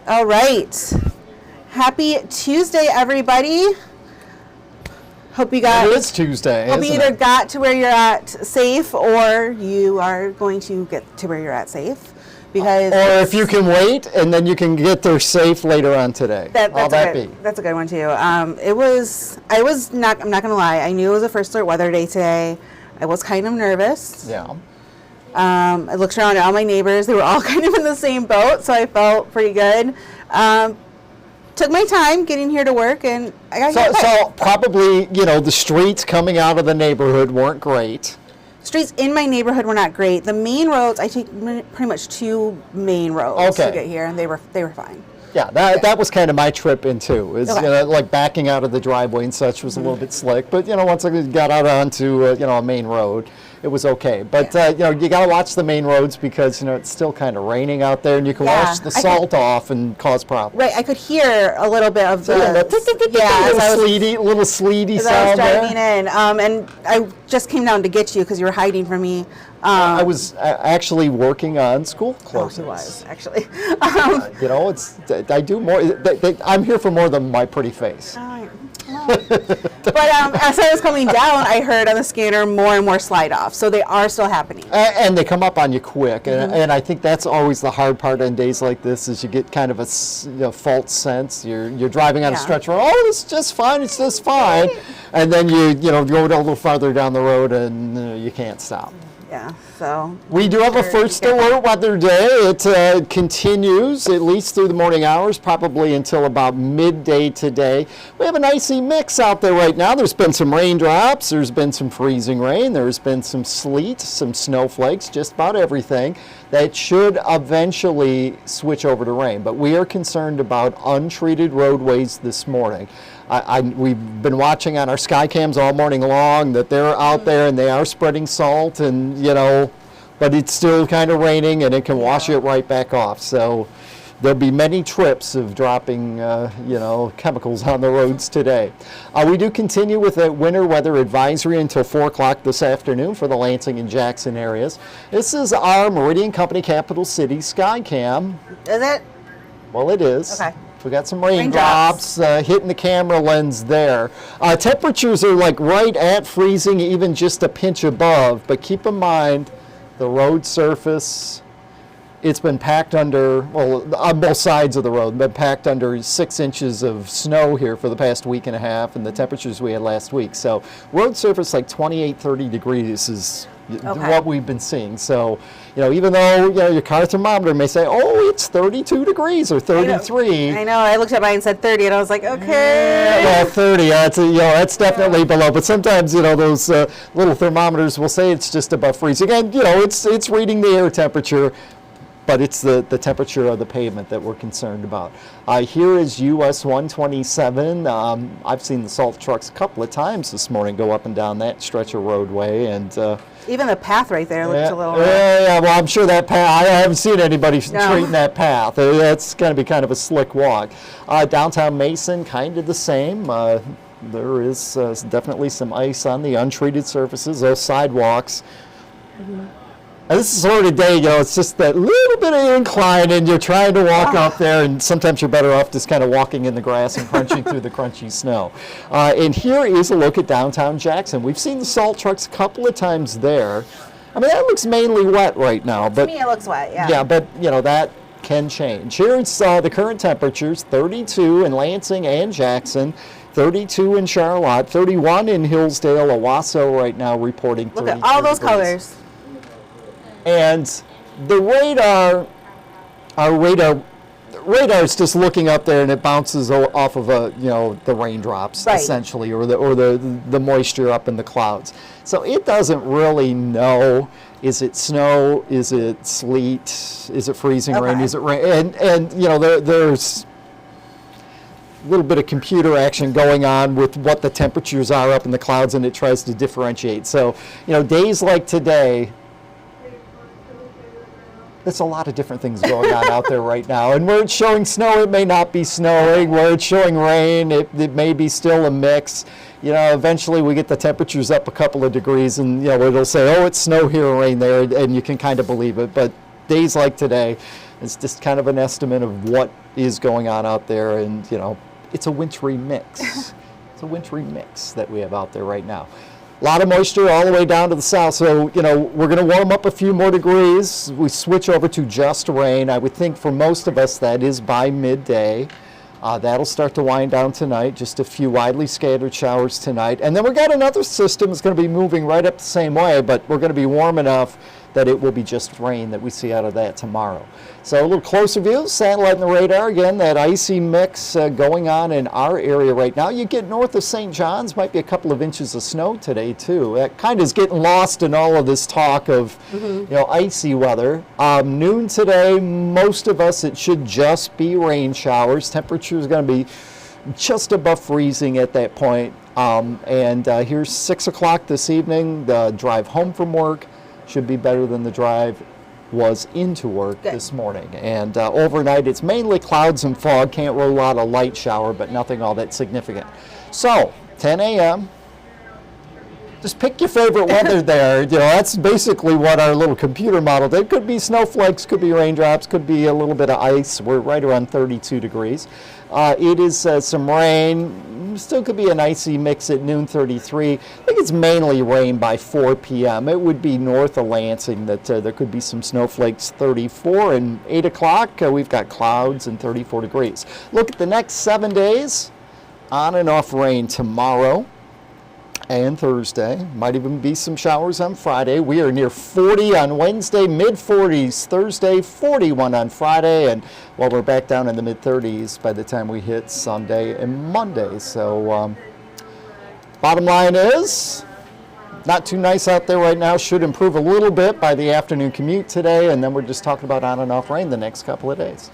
All right. Happy Tuesday, everybody. Hope you got. It is Tuesday. Hope you either got to where you're at safe, or you are going to get to where you're at safe. Because or if you can wait, and then you can get there safe later on today. That's a good one too. I'm not gonna lie. I knew it was a first alert weather day today. I was kind of nervous. Yeah. I looked around at all my neighbors. They were all kind of in the same boat, so I felt pretty good. Took my time getting here to work, and I got here. So probably, the streets coming out of the neighborhood weren't great. Streets in my neighborhood were not great. The main roads, I take pretty much two main roads to get here, and they were fine. Yeah, that was kind of my trip in too. Like backing out of the driveway and such was a little bit slick, but once I got out onto a main road, it was okay. But you got to watch the main roads because it's still kind of raining out there, and you can wash the salt off and cause problems. Right, I could hear a little bit of little sleety sound. I was driving in, and I just came down to get you because you were hiding from me. I was actually working on school closings. Oh, he was actually. I do more. I'm here for more than my pretty face. But as I was coming down, I heard on the scanner more and more slide off. So they are still happening. And they come up on you quick. And I think that's always the hard part on days like this is you get kind of a false sense. You're driving on a stretch road. Oh, it's just fine. It's just fine. Right. And then you go a little farther down the road and you can't stop. Yeah, so. We do have a first alert weather day. It continues at least through the morning hours, probably until about midday today. We have an icy mix out there right now. There's been some raindrops. There's been some freezing rain. There's been some sleet, some snowflakes, just about everything. That should eventually switch over to rain. But we are concerned about untreated roadways this morning. We've been watching on our sky cams all morning long that they're out there and they are spreading salt and, but it's still kind of raining and it can wash it right back off. So there'll be many trips of dropping, chemicals on the roads today. We do continue with a winter weather advisory until 4 o'clock this afternoon for the Lansing and Jackson areas. This is our Meridian Company Capital City sky cam. Is it? Well, it is. Okay. We got some raindrops hitting the camera lens there. Temperatures are like right at freezing, even just a pinch above. But keep in mind, the road surface, it's been packed under, on both sides of the road, been packed under 6 inches of snow here for the past week and a half, and the temperatures we had last week. So road surface like 28, 30 degrees is what we've been seeing. So, even though your car thermometer may say, oh, it's 32 degrees or 33. I know. I looked at mine and said 30, and I was like, okay. Well, 30, that's definitely below. But sometimes, those little thermometers will say it's just above freezing. And, it's reading the air temperature, but it's the temperature of the pavement that we're concerned about. Here is US 127. I've seen the salt trucks a couple of times this morning go up and down that stretch of roadway, and even the path right there looks a little. Yeah. Well, I'm sure that path. I haven't seen anybody straighten that path. That's going to be kind of a slick walk. Downtown Mason, kind of the same. There is definitely some ice on the untreated surfaces, those sidewalks. And this is the sort of day, it's just that little bit of incline and you're trying to walk up there, and sometimes you're better off just kind of walking in the grass and crunching through the crunchy snow. And here is a look at downtown Jackson. We've seen the salt trucks a couple of times there. I mean, that looks mainly wet right now. But to me, it looks wet, yeah. Yeah, but, that can change. Here's the current temperatures, 32 in Lansing and Jackson. 32 in Charlotte, 31 in Hillsdale. Owasso right now reporting 32 Look at all those colors. And the radar, our radar is just looking up there, and it bounces off of the raindrops essentially, or the moisture up in the clouds. So it doesn't really know, is it snow, is it sleet, is it freezing rain, is it rain, and there's a little bit of computer action going on with what the temperatures are up in the clouds, and it tries to differentiate. So days like today, there's a lot of different things going on out there right now. And where it's showing snow, it may not be snowing. Where it's showing rain, it may be still a mix. Eventually we get the temperatures up a couple of degrees and, it'll say, oh, it's snow here and rain there, and you can kind of believe it. But days like today, it's just kind of an estimate of what is going on out there. And, it's a wintry mix. It's a wintry mix that we have out there right now. A lot of moisture all the way down to the south. So, we're going to warm up a few more degrees. We switch over to just rain. I would think for most of us that is by midday. That'll start to wind down tonight. Just a few widely scattered showers tonight. And then we got another system that's going to be moving right up the same way, but we're going to be warm enough that it will be just rain that we see out of that tomorrow. So a little closer view, satellite and the radar. Again, that icy mix going on in our area right now. You get north of St. John's, might be a couple of inches of snow today too. That kind of is getting lost in all of this talk of icy weather. Noon today, most of us, it should just be rain showers. Temperature is going to be just above freezing at that point. Here's 6 o'clock this evening. The drive home from work should be better than the drive was into work this morning. And overnight, it's mainly clouds and fog. Can't rule out a light shower, but nothing all that significant. So, 10 a.m., just pick your favorite weather there. That's basically what our little computer model did. Could be snowflakes, could be raindrops, could be a little bit of ice. We're right around 32 degrees. It is some rain. Still could be an icy mix at noon, 33. I think it's mainly rain by 4 p.m. It would be north of Lansing that there could be some snowflakes, 34. And 8 o'clock, we've got clouds and 34 degrees. Look at the next 7 days. On and off rain tomorrow and Thursday. Might even be some showers on Friday. We are near 40 on Wednesday, mid-40s Thursday, 41 on Friday, and we're back down in the mid-30s by the time we hit Sunday and Monday. So bottom line is, not too nice out there right now. Should improve a little bit by the afternoon commute today, and then we're just talking about on and off rain the next couple of days.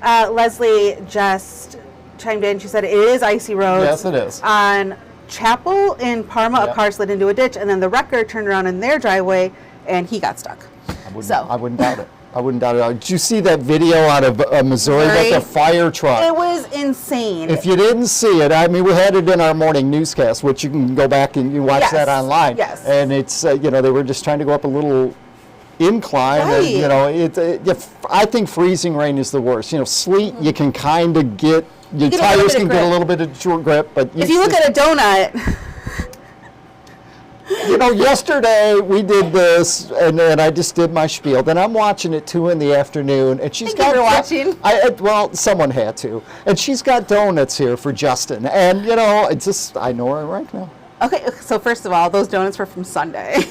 Leslie just chimed in. She said it is icy roads. Yes, it is. On Chapel in Parma, a car slid into a ditch, and then the wrecker turned around in their driveway, and he got stuck. I wouldn't doubt it. I wouldn't doubt it. Did you see that video out of Missouri with the fire truck? It was insane. If you didn't see it, we had it in our morning newscast, which you can go back and you watch that online. Yes. And it's, they were just trying to go up a little incline. Right. And, I think freezing rain is the worst. Sleet, you can kind of get, your tires can get a little bit of grip. But if you look at a donut. Yesterday we did this, and then I just did my spiel. Then I'm watching it 2 in the afternoon, and she's got. You were watching? Well, someone had to, and she's got donuts here for Justin, and I know her right now. Okay, so first of all, those donuts were from Sunday.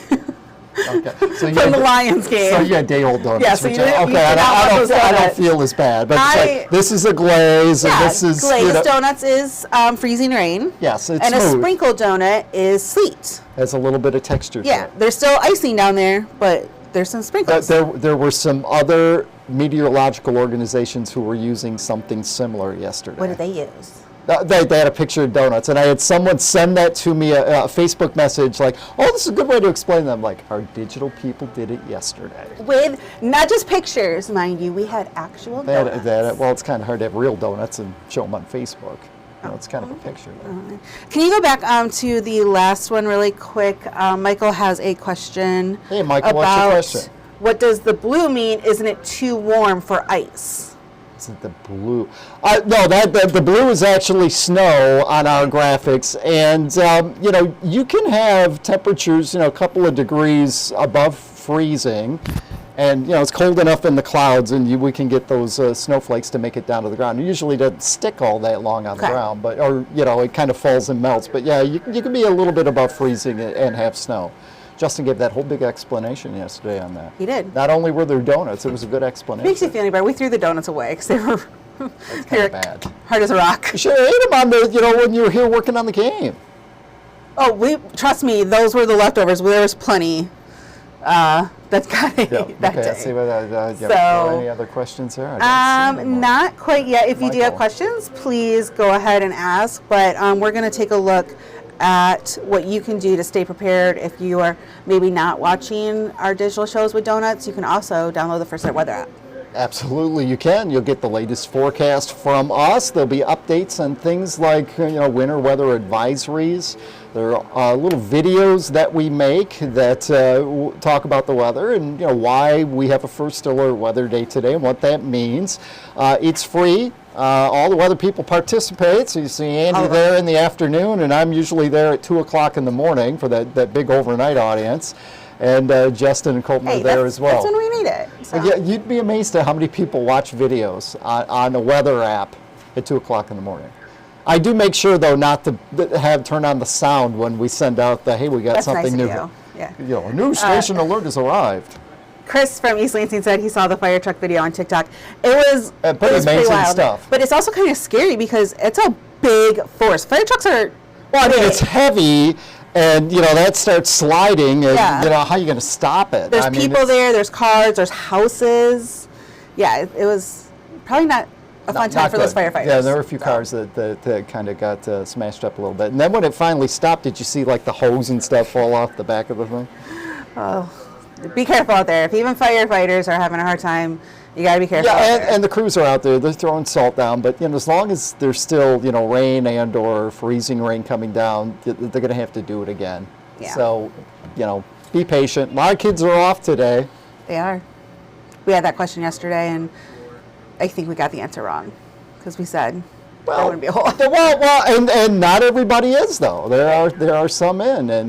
Okay, so from the Lions game. So yeah, day-old donuts. Yeah, so I don't feel as bad, but it's like, this is a glaze, and this is glazed donuts is freezing rain. Yes, it's and smooth. A sprinkle donut is sleet. Has a little bit of texture. Yeah, to it. there's still icing down there, but there's some sprinkles. There were some other meteorological organizations who were using something similar yesterday. What did they use? They had a picture of donuts, and I had someone send that to me, a Facebook message, like, oh, this is a good way to explain them. Like, our digital people did it yesterday. With not just pictures, mind you, we had actual donuts. Well, it's kind of hard to have real donuts and show them on Facebook. It's kind of a picture. Can you go back to the last one really quick? Michael has a question. Hey, Michael, what's your question? What does the blue mean? Isn't it too warm for ice? Is it the blue? No, the blue is actually snow on our graphics, and you can have temperatures, a couple of degrees above freezing, and it's cold enough in the clouds, and we can get those snowflakes to make it down to the ground. It usually doesn't stick all that long on the ground, but it kind of falls and melts. But yeah, you can be a little bit above freezing and have snow. Justin gave that whole big explanation yesterday on that. He did. Not only were there donuts, it was a good explanation. Makes you feel any better. We threw the donuts away because they were bad. Hard as a rock. You should have ate them on when you were here working on the game. Oh, trust me, those were the leftovers. There was plenty that got ate that day. Let's see any other questions there? Not quite yet. If you do have questions, please go ahead and ask. But we're going to take a look at what you can do to stay prepared. If you are maybe not watching our digital shows with donuts, you can also download the First Light Weather app. Absolutely, you can. You'll get the latest forecast from us. There'll be updates on things like winter weather advisories. There are little videos that we make that talk about the weather and why we have a first alert weather day today and what that means. It's free. All the weather people participate, so you see Andy there in the afternoon, and I'm usually there at 2 o'clock in the morning for that big overnight audience. And Justin and Colton are there as well. That's when we need it. So. Yeah, you'd be amazed at how many people watch videos on the weather app at 2 o'clock in the morning. I do make sure, though, not to turn on the sound when we send out the, hey, we got something new. Yeah. A new station alert has arrived. Chris from East Lansing said he saw the fire truck video on TikTok. It was pretty wild stuff. But it's also kind of scary because it's a big force. Fire trucks are it's heavy. And, that starts sliding, and, how are you going to stop it? There's people there, there's cars, there's houses. Yeah, it was probably not a fun time for those firefighters. Yeah, there were a few cars that kind of got smashed up a little bit. And then when it finally stopped, did you see, the hose and stuff fall off the back of the thing? Oh, be careful out there. If even firefighters are having a hard time, you got to be careful. Yeah, and the crews are out there. They're throwing salt down. But, as long as there's still, rain and or freezing rain coming down, they're going to have to do it again. Yeah. So, be patient. A lot of kids are off today. They are. We had that question yesterday, and I think we got the answer wrong because we said there wouldn't be a whole. Well, and not everybody is, though. There are some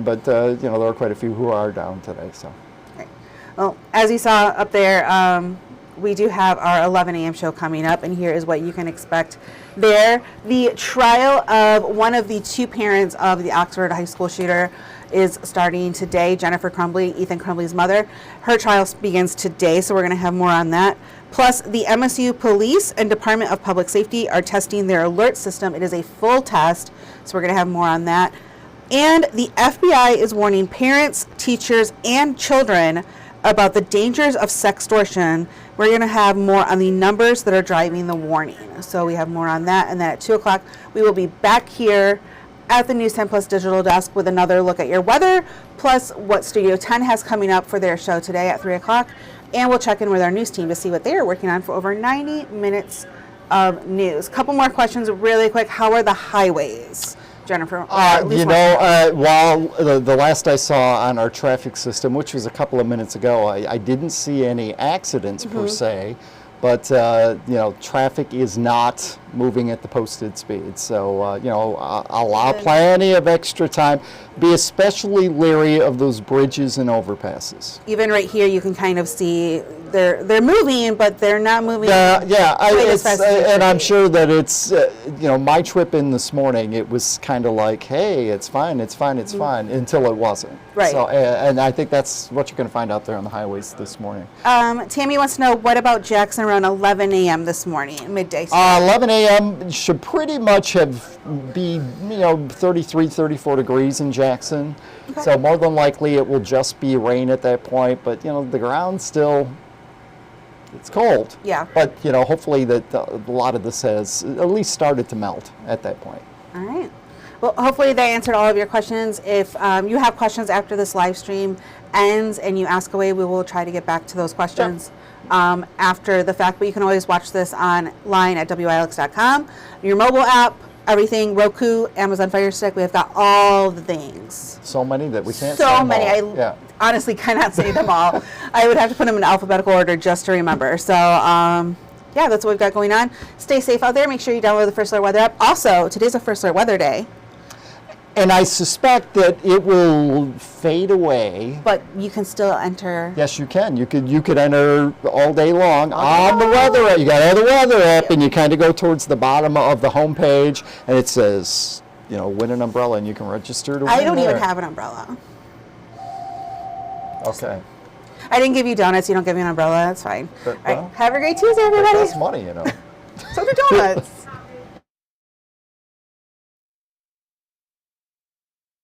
but there are quite a few who are down today. So. Right. Well, as you saw up there, we do have our 11 a.m. show coming up, and here is what you can expect there. The trial of one of the two parents of the Oxford High School shooter is starting today. Jennifer Crumbly, Ethan Crumbly's mother. Her trial begins today, so we're going to have more on that. Plus, the MSU Police and Department of Public Safety are testing their alert system. It is a full test, so we're going to have more on that. And the FBI is warning parents, teachers, and children about the dangers of sextortion. We're going to have more on the numbers that are driving the warning. So we have more on that. And then at 2 o'clock, we will be back here at the News 10 Plus digital desk with another look at your weather, plus what Studio 10 has coming up for their show today at 3 o'clock. And we'll check in with our news team to see what they are working on for over 90 minutes of news. Couple more questions really quick. How are the highways? Jennifer? While the last I saw on our traffic system, which was a couple of minutes ago, I didn't see any accidents per se, but traffic is not moving at the posted speed. So allow plenty of extra time. Be especially leery of those bridges and overpasses. Even right here, you can kind of see they're moving, but they're not moving. And I'm sure that it's my trip in this morning. It was kind of like, hey, it's fine, until it wasn't. Right. So, and I think that's what you're going to find out there on the highways this morning. Tammy wants to know, what about Jackson around 11 a.m. this morning, midday? 11 a.m. should pretty much be 33, 34 degrees in Jackson. Okay. So more than likely it will just be rain at that point. But the ground still. It's cold. Yeah. But, hopefully that a lot of this has at least started to melt at that point. All right. Well, hopefully they answered all of your questions. If you have questions after this live stream ends and you ask away, we will try to get back to those questions after the fact. But you can always watch this online at WILX.com. Your mobile app, everything, Roku, Amazon Fire Stick. We have got all the things. So many that we can't So many. I honestly cannot say them all. I would have to put them in alphabetical order just to remember. So, that's what we've got going on. Stay safe out there. Make sure you download the First Alert Weather app. Also, today's a First Alert Weather Day. And I suspect that it will fade away. But you can still enter. Yes, you can. You could enter all day long on the weather app. You got the weather app, and you kind of go towards the bottom of the home page, and it says, win an umbrella, and you can register to win. I don't even have an umbrella. Okay. I didn't give you donuts. You don't give me an umbrella. That's fine. But, all right. Have a great Tuesday, everybody. That's money, So do donuts.